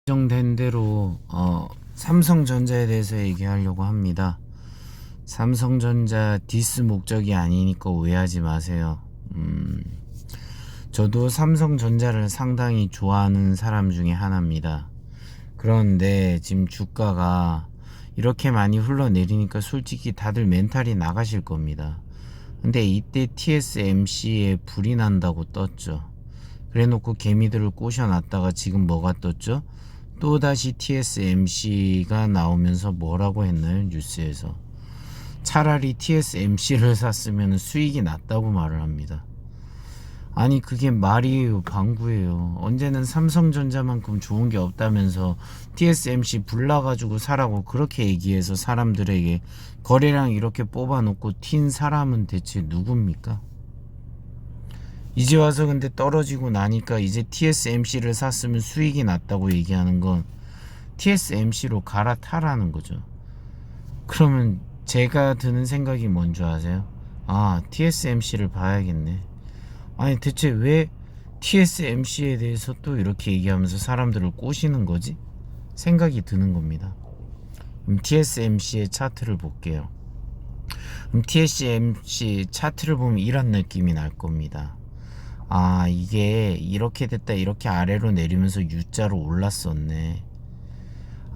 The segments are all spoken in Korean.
정된 대로 삼성전자에 대해서 얘기하려고 합니다. 삼성전자 디스 목적이 아니니까 오해하지 마세요. 저도 삼성전자를 상당히 좋아하는 사람 중에 하나입니다. 그런데 지금 주가가 이렇게 많이 흘러내리니까 솔직히 다들 멘탈이 나가실 겁니다. 근데 이때 TSMC에 불이 난다고 떴죠. 그래놓고 개미들을 꼬셔놨다가 지금 뭐가 떴죠? 또다시 TSMC가 나오면서 뭐라고 했나요? 뉴스에서 차라리 TSMC를 샀으면 수익이 났다고 말을 합니다. 아니 그게 말이에요, 방구예요. 언제는 삼성전자만큼 좋은 게 없다면서 TSMC 불나가지고 사라고 그렇게 얘기해서 사람들에게 거래량 이렇게 뽑아놓고 튄 사람은 대체 누굽니까? 이제 와서 근데 떨어지고 나니까 이제 TSMC를 샀으면 수익이 났다고 얘기하는 건 TSMC로 갈아타라는 거죠. 그러면 제가 드는 생각이 뭔 줄 아세요? 아, TSMC를 봐야겠네. 아니 대체 왜 TSMC에 대해서 또 이렇게 얘기하면서 사람들을 꼬시는 거지? 생각이 드는 겁니다. 그럼 TSMC의 차트를 볼게요. 그럼 TSMC 차트를 보면 이런 느낌이 날 겁니다. 아, 이게 이렇게 됐다 이렇게 아래로 내리면서 U자로 올랐었네.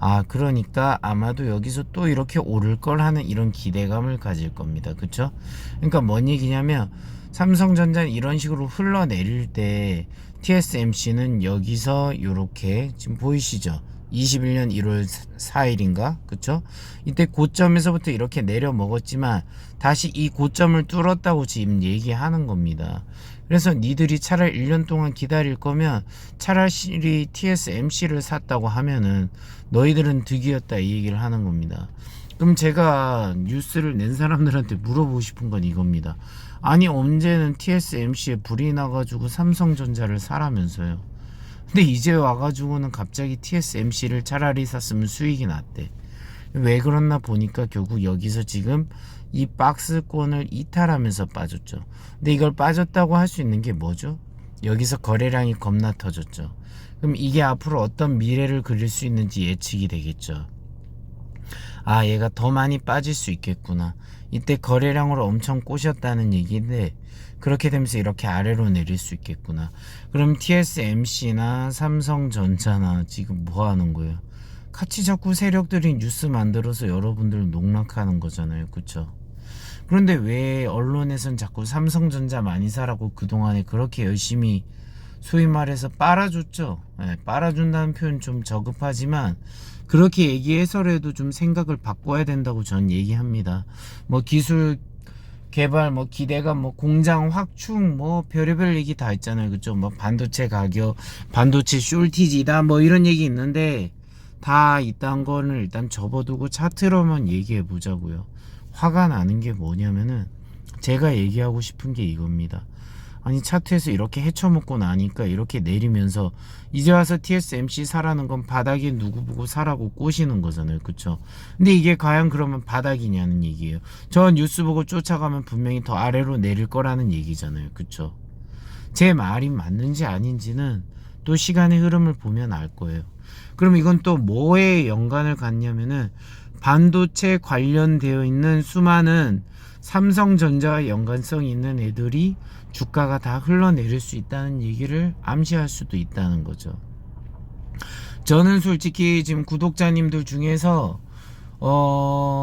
아, 그러니까 아마도 여기서 또 이렇게 오를 걸 하는 이런 기대감을 가질 겁니다. 그쵸? 그러니까 뭔 얘기냐면 삼성전자는 이런 식으로 흘러내릴 때 TSMC는 여기서 이렇게 지금 보이시죠? 21년 1월 4일인가? 그쵸? 이때 고점에서부터 이렇게 내려 먹었지만 다시 이 고점을 뚫었다고 지금 얘기하는 겁니다. 그래서 니들이 차라리 1년 동안 기다릴 거면 차라리 TSMC를 샀다고 하면은 너희들은 득이었다 이 얘기를 하는 겁니다. 그럼 제가 뉴스를 낸 사람들한테 물어보고 싶은 건 이겁니다. 아니 언제는 TSMC에 불이 나가지고 삼성전자를 사라면서요. 근데 이제 와가지고는 갑자기 TSMC를 차라리 샀으면 수익이 났대. 왜 그렇나 보니까 결국 여기서 지금 이 박스권을 이탈하면서 빠졌죠. 근데 이걸 빠졌다고 할 수 있는 게 뭐죠? 여기서 거래량이 겁나 터졌죠. 그럼 이게 앞으로 어떤 미래를 그릴 수 있는지 예측이 되겠죠. 아, 얘가 더 많이 빠질 수 있겠구나. 이때 거래량으로 엄청 꼬셨다는 얘기인데 그렇게 되면서 이렇게 아래로 내릴 수 있겠구나. 그럼 TSMC나 삼성전자나 지금 뭐 하는 거예요? 같이 자꾸 세력들이 뉴스 만들어서 여러분들 농락하는 거잖아요. 그쵸? 그런데 왜 언론에선 자꾸 삼성전자 많이 사라고 그동안에 그렇게 열심히 소위 말해서 빨아줬죠. 네, 빨아준다는 표현 좀 저급하지만 그렇게 얘기해서라도 좀 생각을 바꿔야 된다고 전 얘기합니다. 뭐 기술 개발, 뭐 기대감, 뭐 공장 확충, 뭐 별의별 얘기 다 있잖아요. 그쵸? 뭐 반도체 가격, 반도체 숄티지다, 뭐 이런 얘기 있는데 다 이딴 거는 일단 접어두고 차트로만 얘기해 보자고요. 화가 나는 게 뭐냐면은 제가 얘기하고 싶은 게 이겁니다. 아니 차트에서 이렇게 헤쳐먹고 나니까 이렇게 내리면서 이제 와서 TSMC 사라는 건 바닥에 누구 보고 사라고 꼬시는 거잖아요. 그쵸? 근데 이게 과연 그러면 바닥이냐는 얘기예요. 저 뉴스 보고 쫓아가면 분명히 더 아래로 내릴 거라는 얘기잖아요. 그쵸? 제 말이 맞는지 아닌지는 또 시간의 흐름을 보면 알 거예요. 그럼 이건 또 뭐에 연관을 갖냐면은 반도체 관련되어 있는 수많은 삼성전자와 연관성 있는 애들이 주가가 다 흘러내릴 수 있다는 얘기를 암시할 수도 있다는 거죠. 저는 솔직히 지금 구독자님들 중에서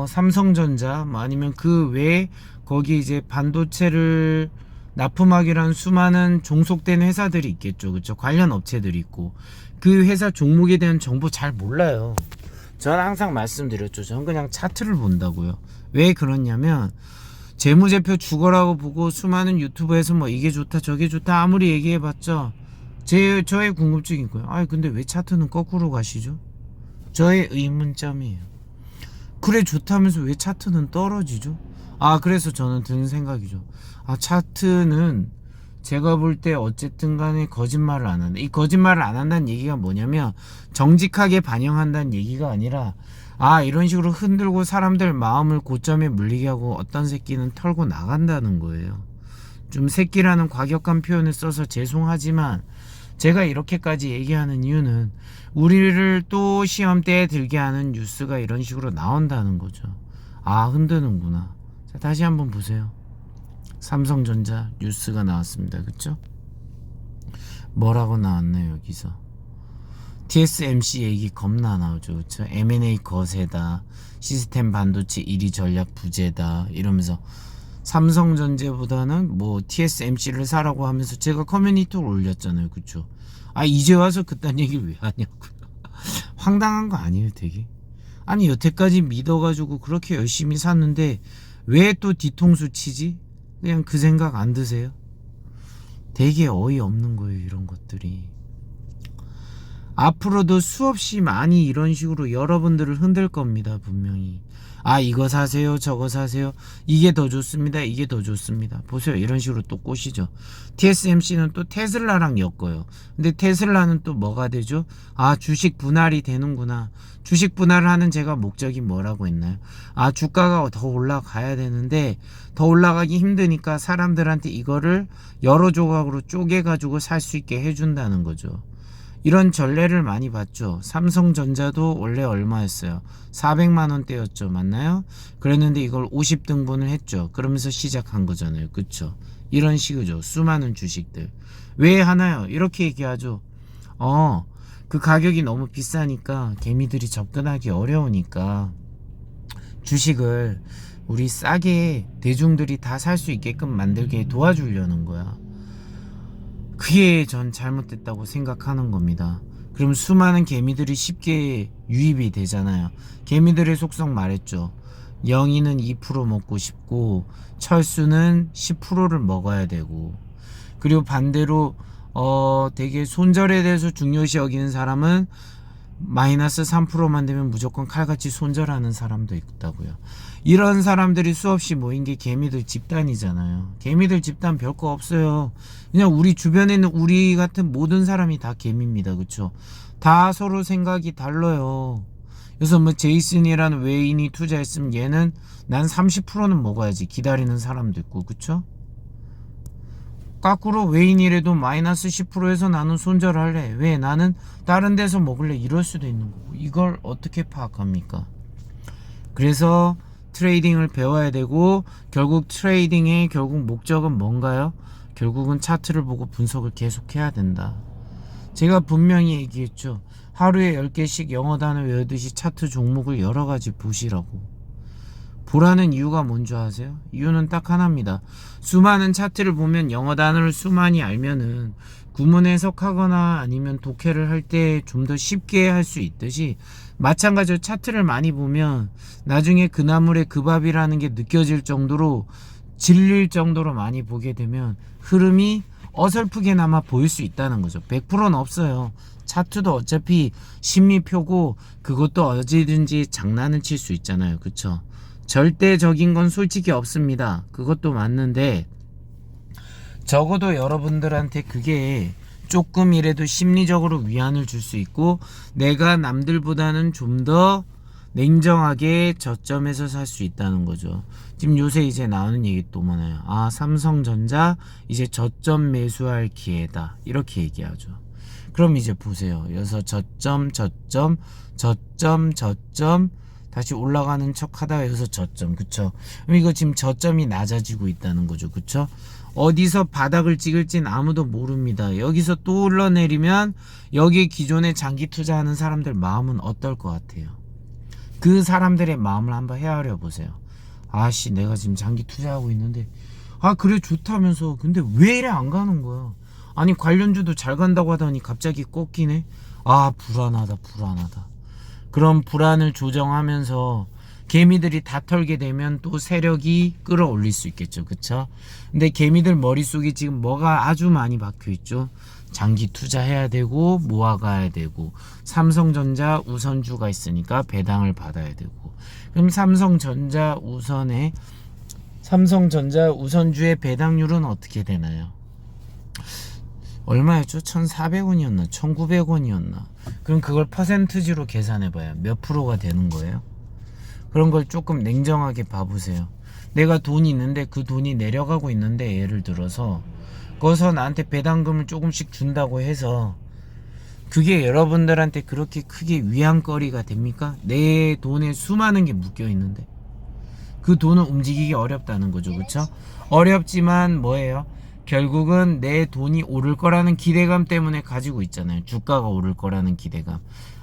삼성전자 아니면 그 외에 거기 이제 반도체를 납품하기란 수많은 종속된 회사들이 있겠죠. 그쵸? 관련 업체들이 있고 그 회사 종목에 대한 정보 잘 몰라요. 저는 항상 말씀드렸죠. 저는 그냥 차트를 본다고요. 왜 그러냐면 재무제표 죽어라고 보고 수많은 유튜브에서 뭐 이게 좋다 저게 좋다 아무리 얘기해봤자 저의 궁금증이 거예요. 아니 근데 왜 차트는 거꾸로 가시죠? 저의 의문점이에요. 그래 좋다면서 왜 차트는 떨어지죠? 아 그래서 저는 드는 생각이죠. 아 차트는 제가 볼 때 어쨌든 간에 거짓말을 안 한다. 이 거짓말을 안 한다는 얘기가 뭐냐면 정직하게 반영한다는 얘기가 아니라 아 이런 식으로 흔들고 사람들 마음을 고점에 물리게 하고 어떤 새끼는 털고 나간다는 거예요. 좀 새끼라는 과격한 표현을 써서 죄송하지만 제가 이렇게까지 얘기하는 이유는 우리를 또 시험대에 들게 하는 뉴스가 이런 식으로 나온다는 거죠. 아, 흔드는구나. 자, 다시 한번 보세요. 삼성전자 뉴스가 나왔습니다. 그쵸? 뭐라고 나왔나요 여기서? TSMC 얘기 겁나 나오죠. 그쵸? M&A 거세다, 시스템 반도체 1위 전략 부재다 이러면서 삼성전자보다는 뭐 TSMC를 사라고 하면서 제가 커뮤니티를 올렸잖아요. 그쵸? 아, 이제 와서 그딴 얘기를 왜 하냐고요. 황당한 거 아니에요 되게? 아니 여태까지 믿어가지고 그렇게 열심히 샀는데 왜 또 뒤통수 치지? 그냥 그 생각 안 드세요? 되게 어이없는 거예요 이런 것들이. 앞으로도 수없이 많이 이런 식으로 여러분들을 흔들 겁니다 분명히. 아, 이거 사세요 저거 사세요, 이게 더 좋습니다 이게 더 좋습니다. 보세요 이런 식으로 또 꼬시죠. TSMC는 또 테슬라랑 엮어요. 근데 테슬라는 또 뭐가 되죠? 아, 주식 분할이 되는구나. 주식 분할을 하는 제가 목적이 뭐라고 했나요? 아, 주가가 더 올라가야 되는데 더 올라가기 힘드니까 사람들한테 이거를 여러 조각으로 쪼개 가지고 살 수 있게 해준다는 거죠. 이런 전례를 많이 봤죠. 삼성전자도 원래 얼마였어요? 400만원대였죠. 맞나요? 그랬는데 이걸 50등분을 했죠. 그러면서 시작한 거잖아요. 그쵸? 이런 식이죠. 수많은 주식들. 왜 하나요? 이렇게 얘기하죠. 그 가격이 너무 비싸니까 개미들이 접근하기 어려우니까 주식을 우리 싸게 대중들이 다 살 수 있게끔 만들게 도와주려는 거야. 그게 전 잘못됐다고 생각하는 겁니다. 그럼 수많은 개미들이 쉽게 유입이 되잖아요. 개미들의 속성 말했죠. 영희는 2% 먹고 싶고 철수는 10%를 먹어야 되고, 그리고 반대로 되게 손절에 대해서 중요시 여기는 사람은 마이너스 3%만 되면 무조건 칼같이 손절하는 사람도 있다고요. 이런 사람들이 수없이 모인 게 개미들 집단이잖아요. 개미들 집단 별거 없어요. 그냥 우리 주변에 있는 우리 같은 모든 사람이 다 개미입니다. 그쵸? 다 서로 생각이 달라요. 그래서 뭐 제이슨이라는 외인이 투자했으면 얘는 난 30%는 먹어야지 기다리는 사람도 있고, 그쵸? 거꾸로 외인이라도 마이너스 10%에서 나는 손절할래, 왜 나는 다른 데서 먹을래, 이럴 수도 있는 거고. 이걸 어떻게 파악합니까? 그래서 트레이딩을 배워야 되고, 결국 트레이딩의 결국 목적은 뭔가요? 결국은 차트를 보고 분석을 계속해야 된다. 제가 분명히 얘기했죠. 하루에 10개씩 영어 단어 외우듯이 차트 종목을 여러 가지 보시라고. 보라는 이유가 뭔지 아세요? 이유는 딱 하나입니다. 수많은 차트를 보면 영어 단어를 수많이 알면은 구문 해석하거나 아니면 독해를 할 때 좀 더 쉽게 할 수 있듯이, 마찬가지로 차트를 많이 보면 나중에 그 나물의 그 밥이라는 게 느껴질 정도로, 질릴 정도로 많이 보게 되면 흐름이 어설프게나마 보일 수 있다는 거죠. 100%는 없어요. 차트도 어차피 심리표고 그것도 어디든지 장난을 칠 수 있잖아요. 그쵸? 절대적인 건 솔직히 없습니다. 그것도 맞는데 적어도 여러분들한테 그게 조금이라도 심리적으로 위안을 줄 수 있고, 내가 남들보다는 좀 더 냉정하게 저점에서 살 수 있다는 거죠. 지금 요새 이제 나오는 얘기 또 많아요. 아, 삼성전자 이제 저점 매수할 기회다, 이렇게 얘기하죠. 그럼 이제 보세요. 여기서 저점 다시 올라가는 척 하다가 여기서 저점, 그쵸? 그럼 이거 지금 저점이 낮아지고 있다는 거죠. 그쵸? 어디서 바닥을 찍을진 아무도 모릅니다. 여기서 또 올라내리면 여기에 기존에 장기 투자하는 사람들 마음은 어떨 것 같아요? 그 사람들의 마음을 한번 헤아려 보세요. 아씨, 내가 지금 장기 투자하고 있는데 아 그래 좋다면서 근데 왜 이래 안 가는 거야? 아니 관련주도 잘 간다고 하더니 갑자기 꺾이네. 아 불안하다. 그럼 불안을 조정하면서 개미들이 다 털게 되면 또 세력이 끌어올릴 수 있겠죠. 그쵸? 근데 개미들 머릿속에 지금 뭐가 아주 많이 박혀 있죠. 장기 투자해야 되고 모아가야 되고, 삼성전자 우선주가 있으니까 배당을 받아야 되고. 그럼 삼성전자 우선주의 배당률은 어떻게 되나요? 얼마였죠? 1,400원이었나 1,900원이었나? 그럼 그걸 퍼센트지로 계산해봐요. 몇 프로가 되는 거예요? 그런 걸 조금 냉정하게 봐보세요. 내가 돈이 있는데 그 돈이 내려가고 있는데, 예를 들어서 거기서 나한테 배당금을 조금씩 준다고 해서 그게 여러분들한테 그렇게 크게 위안거리가 됩니까? 내 돈에 수많은 게 묶여 있는데 그 돈을 움직이기 어렵다는 거죠. 그쵸? 어렵지만 뭐예요? 결국은 내 돈이 오를 거라는 기대감 때문에 가지고 있잖아요. 주가가 오를 거라는 기대감.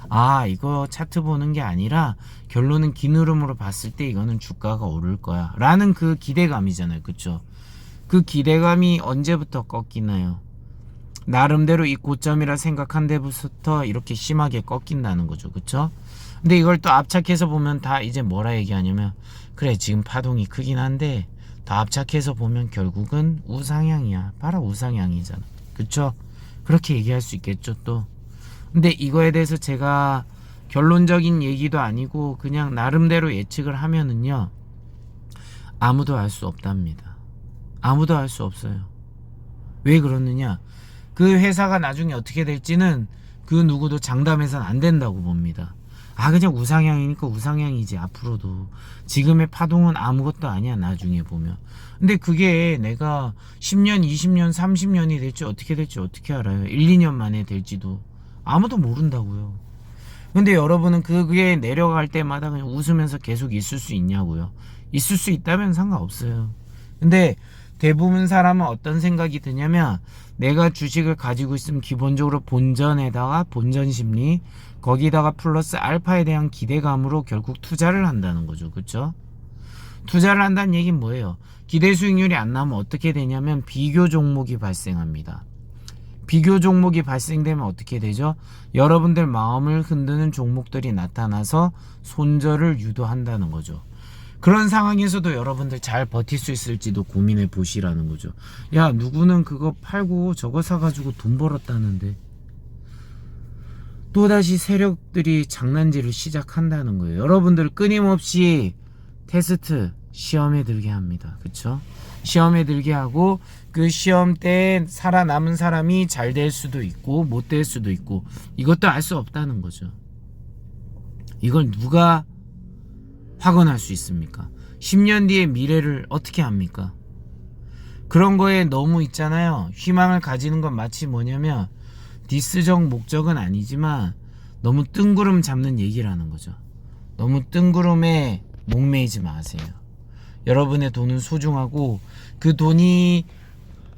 아, 이거 차트 보는 게 아니라 결론은 긴 흐름으로 봤을 때 이거는 주가가 오를 거야 라는 그 기대감이잖아요. 그쵸? 그 기대감이 언제부터 꺾이나요? 나름대로 이 고점이라 생각한 데부터 이렇게 심하게 꺾인다는 거죠. 그쵸? 근데 이걸 또 압착해서 보면 다 이제 뭐라 얘기하냐면, 그래 지금 파동이 크긴 한데 다 압착해서 보면 결국은 우상향이야. 바로 우상향이잖아. 그쵸? 그렇게 얘기할 수 있겠죠 또. 근데 이거에 대해서 제가 결론적인 얘기도 아니고 그냥 나름대로 예측을 하면은요, 아무도 알 수 없답니다. 아무도 알 수 없어요. 왜 그러느냐? 그 회사가 나중에 어떻게 될지는 그 누구도 장담해서는 안 된다고 봅니다. 아, 그냥 우상향이니까 우상향이지. 앞으로도 지금의 파동은 아무것도 아니야 나중에 보면. 근데 그게 내가 10년 20년 30년이 될지 어떻게 될지 어떻게 알아요? 1, 2년 만에 될지도 아무도 모른다고요. 근데 여러분은 그게 내려갈 때마다 그냥 웃으면서 계속 있을 수 있냐고요? 있을 수 있다면 상관없어요. 근데 대부분 사람은 어떤 생각이 드냐면, 내가 주식을 가지고 있으면 기본적으로 본전에다가 본전 심리, 거기다가 플러스 알파에 대한 기대감으로 결국 투자를 한다는 거죠. 그쵸? 투자를 한다는 얘기는 뭐예요? 기대 수익률이 안 나오면 어떻게 되냐면 비교 종목이 발생합니다. 비교 종목이 발생되면 어떻게 되죠? 여러분들 마음을 흔드는 종목들이 나타나서 손절을 유도한다는 거죠. 그런 상황에서도 여러분들 잘 버틸 수 있을지도 고민해 보시라는 거죠. 야, 누구는 그거 팔고 저거 사가지고 돈 벌었다는데 또다시 세력들이 장난질을 시작한다는 거예요. 여러분들 끊임없이 테스트, 시험에 들게 합니다. 그쵸? 시험에 들게 하고 그 시험 때 살아남은 사람이 잘 될 수도 있고 못 될 수도 있고, 이것도 알 수 없다는 거죠. 이걸 누가 확언할 수 있습니까? 10년 뒤의 미래를 어떻게 합니까? 그런 거에 너무 있잖아요. 희망을 가지는 건 마치 뭐냐면 디스적 목적은 아니지만 너무 뜬구름 잡는 얘기라는 거죠. 너무 뜬구름에 목매이지 마세요. 여러분의 돈은 소중하고 그 돈이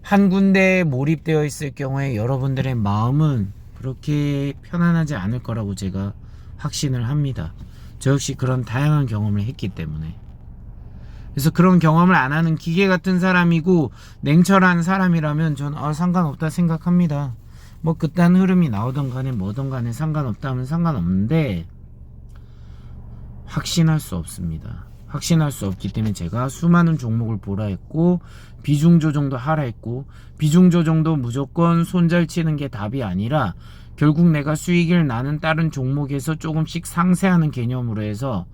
한 군데에 몰입되어 있을 경우에 여러분들의 마음은 그렇게 편안하지 않을 거라고 제가 확신을 합니다. 저 역시 그런 다양한 경험을 했기 때문에. 그래서 그런 경험을 안 하는 기계 같은 사람이고 냉철한 사람이라면 저는 상관없다 생각합니다. 뭐 그딴 흐름이 나오던 간에 뭐던 간에 상관없다 하면 상관없는데, 확신할 수 없습니다. 확신할 수 없기 때문에 제가 수많은 종목을 보라 했고 비중 조정도 하라 했고, 비중 조정도 무조건 손절치는 게 답이 아니라 결국 내가 수익을 나는 다른 종목에서 조금씩 상쇄하는 개념으로 해서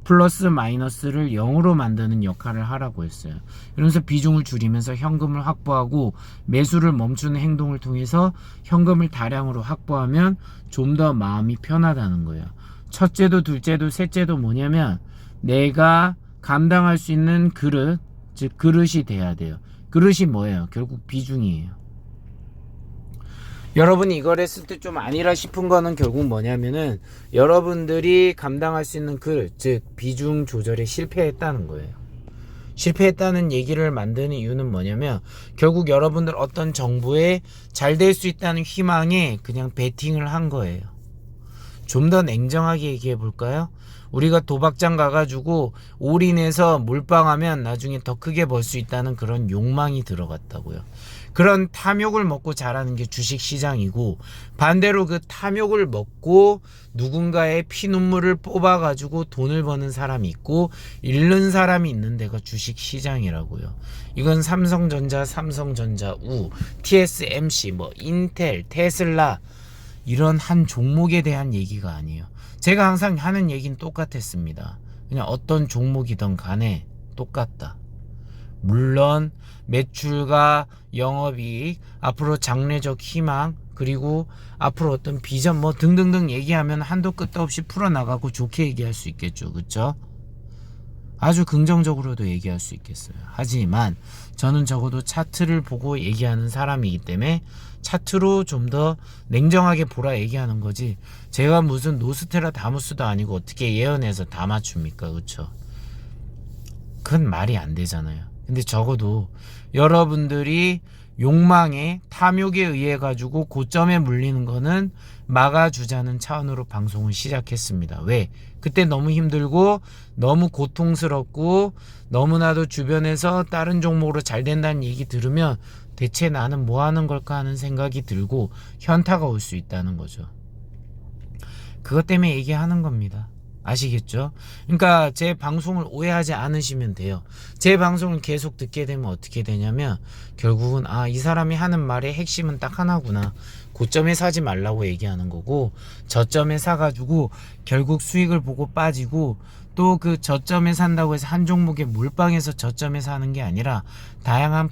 플러스 마이너스를 0으로 만드는 역할을 하라고 했어요. 이러면서 비중을 줄이면서 현금을 확보하고 매수를 멈추는 행동을 통해서 현금을 다량으로 확보하면 좀 더 마음이 편하다는 거예요. 첫째도 둘째도 셋째도 뭐냐면 내가 감당할 수 있는 그릇, 즉 그릇이 돼야 돼요. 그릇이 뭐예요? 결국 비중이에요. 여러분이 이걸 했을 때 좀 아니라 싶은 거는 결국 뭐냐면은 여러분들이 감당할 수 있는 그릇, 즉 비중 조절에 실패했다는 거예요. 실패했다는 얘기를 만드는 이유는 뭐냐면 결국 여러분들 어떤 정보에 잘 될 수 있다는 희망에 그냥 베팅을 한 거예요. 좀 더 냉정하게 얘기해 볼까요? 우리가 도박장 가가지고 올인해서 몰빵하면 나중에 더 크게 벌 수 있다는 그런 욕망이 들어갔다고요. 그런 탐욕을 먹고 자라는 게 주식시장이고, 반대로 그 탐욕을 먹고 누군가의 피눈물을 뽑아가지고 돈을 버는 사람이 있고 잃는 사람이 있는 데가 주식시장이라고요. 이건 삼성전자, 우, TSMC, 뭐 인텔, 테슬라 이런 한 종목에 대한 얘기가 아니에요. 제가 항상 하는 얘기는 똑같았습니다. 그냥 어떤 종목이든 간에 똑같다. 물론 매출과 영업이익, 앞으로 장래적 희망, 그리고 앞으로 어떤 비전 뭐 등등등 얘기하면 한도 끝도 없이 풀어나가고 좋게 얘기할 수 있겠죠. 그쵸? 아주 긍정적으로도 얘기할 수 있겠어요. 하지만 저는 적어도 차트를 보고 얘기하는 사람이기 때문에 차트로 좀 더 냉정하게 보라 얘기하는 거지, 제가 무슨 노스트라다무스도 아니고 어떻게 예언해서 다 맞춥니까? 그쵸? 그건 말이 안 되잖아요. 근데 적어도 여러분들이 욕망에, 탐욕에 의해 가지고 고점에 물리는 거는 막아주자는 차원으로 방송을 시작했습니다. 왜? 그때 너무 힘들고 너무 고통스럽고 너무나도 주변에서 다른 종목으로 잘 된다는 얘기 들으면 대체 나는 뭐 하는 걸까 하는 생각이 들고 현타가 올 수 있다는 거죠. 그것 때문에 얘기하는 겁니다. 아시겠죠? 그러니까 제 방송을 오해하지 않으시면 돼요. 제 방송을 계속 듣게 되면 어떻게 되냐면 결국은 이 사람이 하는 말의 핵심은 딱 하나구나. 고점에 사지 말라고 얘기하는 거고, 저점에 사가지고 결국 수익을 보고 빠지고, 또 그 저점에 산다고 해서 한 종목에 몰빵해서 저점에 사는 게 아니라 다양한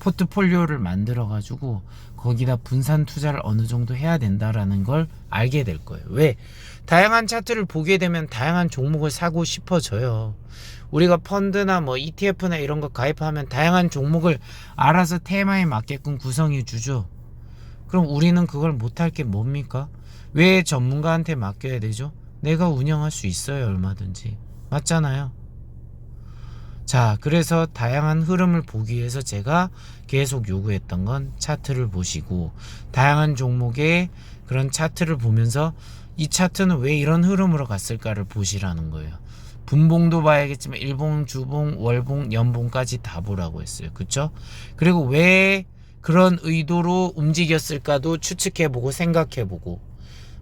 포트폴리오를 만들어 가지고 거기다 분산 투자를 어느 정도 해야 된다라는 걸 알게 될 거예요. 왜? 다양한 차트를 보게 되면 다양한 종목을 사고 싶어져요. 우리가 펀드나 뭐 ETF나 이런 거 가입하면 다양한 종목을 알아서 테마에 맞게끔 구성해 주죠. 그럼 우리는 그걸 못할 게 뭡니까? 왜 전문가한테 맡겨야 되죠? 내가 운영할 수 있어요, 얼마든지. 맞잖아요. 자, 그래서 다양한 흐름을 보기 위해서 제가 계속 요구했던 건 차트를 보시고, 다양한 종목의 그런 차트를 보면서 이 차트는 왜 이런 흐름으로 갔을까를 보시라는 거예요. 분봉도 봐야겠지만 일봉, 주봉, 월봉, 연봉까지 다 보라고 했어요. 그쵸? 그리고 왜 그런 의도로 움직였을까도 추측해보고 생각해보고,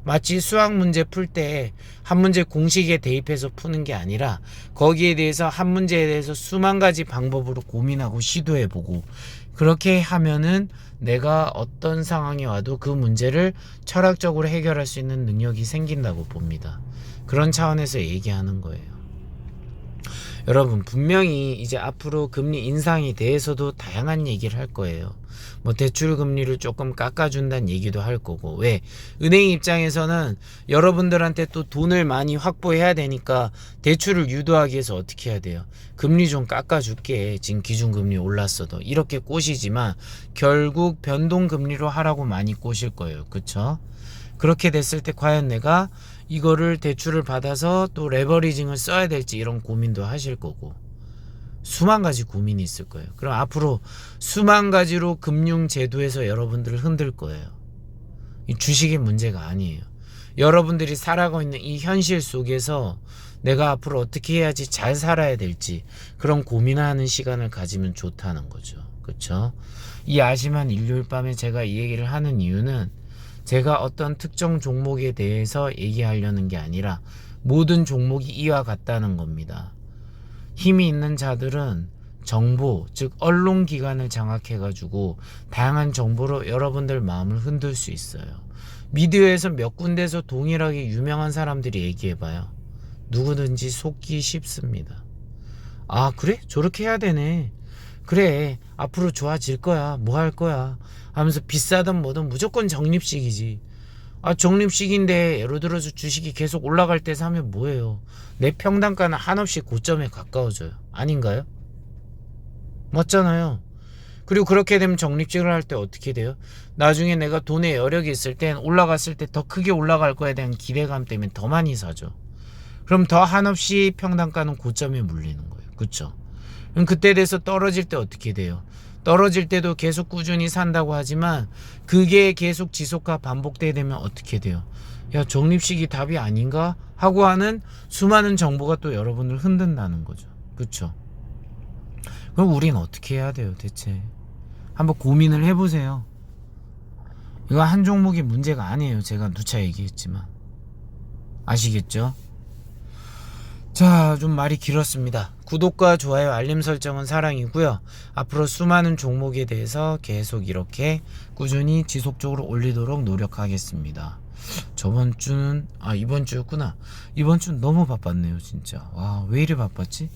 마치 수학 문제 풀 때 한 문제 공식에 대입해서 푸는 게 아니라 거기에 대해서 한 문제에 대해서 수만 가지 방법으로 고민하고 시도해보고, 그렇게 하면은 내가 어떤 상황이 와도 그 문제를 철학적으로 해결할 수 있는 능력이 생긴다고 봅니다. 그런 차원에서 얘기하는 거예요. 여러분, 분명히 이제 앞으로 금리 인상에 대해서도 다양한 얘기를 할 거예요. 뭐 대출 금리를 조금 깎아준다는 얘기도 할 거고. 왜? 은행 입장에서는 여러분들한테 또 돈을 많이 확보해야 되니까 대출을 유도하기 위해서 어떻게 해야 돼요? 금리 좀 깎아줄게, 지금 기준금리 올랐어도, 이렇게 꼬시지만 결국 변동금리로 하라고 많이 꼬실 거예요. 그쵸? 그렇게 됐을 때 과연 내가 이거를 대출을 받아서 또 레버리징을 써야 될지 이런 고민도 하실 거고, 수만 가지 고민이 있을 거예요. 그럼 앞으로 수만 가지로 금융제도에서 여러분들을 흔들 거예요. 이 주식의 문제가 아니에요. 여러분들이 살아가고 있는 이 현실 속에서 내가 앞으로 어떻게 해야지 잘 살아야 될지 그런 고민하는 시간을 가지면 좋다는 거죠. 그렇죠? 이 아심한 일요일 밤에 제가 이 얘기를 하는 이유는 제가 어떤 특정 종목에 대해서 얘기하려는 게 아니라 모든 종목이 이와 같다는 겁니다. 힘이 있는 자들은 정보, 즉 언론기관을 장악해가지고 다양한 정보로 여러분들 마음을 흔들 수 있어요. 미디어에서 몇 군데서 동일하게 유명한 사람들이 얘기해봐요. 누구든지 속기 쉽습니다. 아, 그래? 저렇게 해야 되네. 그래, 앞으로 좋아질 거야. 뭐 할 거야 하면서 비싸든 뭐든 무조건 적립식이지. 적립식인데 예를 들어서 주식이 계속 올라갈 때 사면 뭐예요? 내 평단가는 한없이 고점에 가까워져요. 아닌가요? 맞잖아요. 그리고 그렇게 되면 적립식을 할 때 어떻게 돼요? 나중에 내가 돈에 여력이 있을 땐 올라갔을 때 더 크게 올라갈 거에 대한 기대감 때문에 더 많이 사죠. 그럼 더 한없이 평단가는 고점에 물리는 거예요. 그쵸? 그럼 그때 돼서 떨어질 때 어떻게 돼요? 떨어질 때도 계속 꾸준히 산다고 하지만 그게 계속 지속화 반복되게 되면 어떻게 돼요? 야, 적립식이 답이 아닌가? 하고 하는 수많은 정보가 또 여러분을 흔든다는 거죠. 그쵸? 그럼 우린 어떻게 해야 돼요, 대체? 한번 고민을 해보세요. 이거 한 종목이 문제가 아니에요. 제가 누차 얘기했지만. 아시겠죠? 자, 좀 말이 길었습니다. 구독과 좋아요, 알림 설정은 사랑이고요. 앞으로 수많은 종목에 대해서 계속 이렇게 꾸준히 지속적으로 올리도록 노력하겠습니다. 저번 주는 이번 주였구나. 이번 주는 너무 바빴네요, 진짜. 와, 왜 이리 바빴지?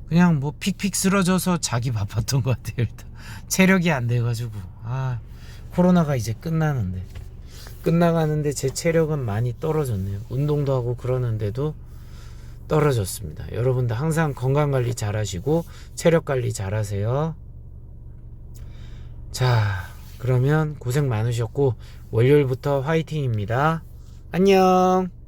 그냥 뭐 픽픽 쓰러져서 자기 바빴던 것 같아요. 일단 체력이 안 돼가지고. 코로나가 이제 끝나가는데 제 체력은 많이 떨어졌네요. 운동도 하고 그러는데도 떨어졌습니다. 여러분들 항상 건강관리 잘 하시고 체력관리 잘 하세요. 자, 그러면 고생 많으셨고 월요일부터 화이팅입니다. 안녕.